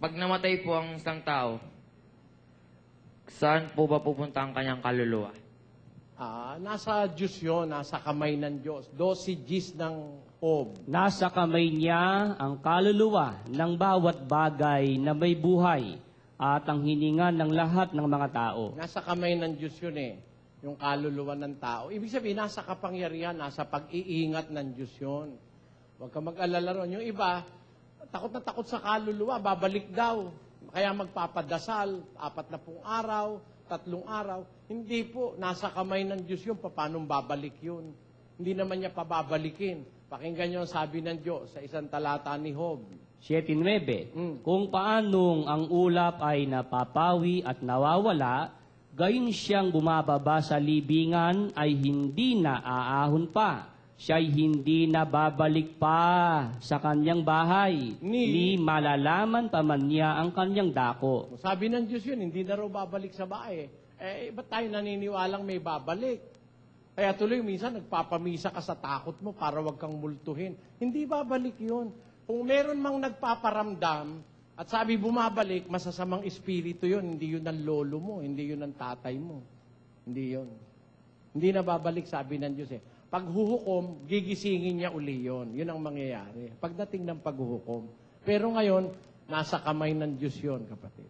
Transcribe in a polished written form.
Pag namatay po ang isang tao, saan po ba pupunta ang kanyang kaluluwa? Nasa Diyos yun, nasa kamay ng Diyos. 12 Gs ng Job. Nasa kamay niya ang kaluluwa ng bawat bagay na may buhay at ang hininga ng lahat ng mga tao. Nasa kamay ng Diyos yun yung kaluluwa ng tao. Ibig sabihin, nasa kapangyarihan, nasa pag-iingat ng Diyos yun. Huwag ka mag-alala ron. Yung iba, takot na takot sa kaluluwa, babalik daw. Kaya magpapadasal, 40 araw, 3 araw. Hindi po, nasa kamay ng Diyos yun, paano babalik yun? Hindi naman niya pababalikin. Pakinggan niyo ang sabi ng Diyos sa isang talata ni Job. 7:9. Kung paanong ang ulap ay napapawi at nawawala, gayon siyang bumababa sa libingan ay hindi na aahon pa. Siya'y hindi na babalik pa sa kanyang bahay, ni malalaman pa man niya ang kanyang dako. Sabi ng Diyos yun, hindi na raw babalik sa bahay. Ba't tayo naniniwalang may babalik? Kaya tuloy, minsan nagpapamisa ka sa takot mo para wag kang multuhin. Hindi babalik yun. Kung meron mang nagpaparamdam, at sabi bumabalik, masasamang espiritu yun. Hindi yun ang lolo mo, hindi yun ang tatay mo. Hindi yun. Hindi na babalik, sabi ng Diyos Pag huhukom, gigisingin niya uli yun. Yun ang mangyayari. Pagdating ng paghuhukom. Pero ngayon, nasa kamay ng Diyos yun, kapatid.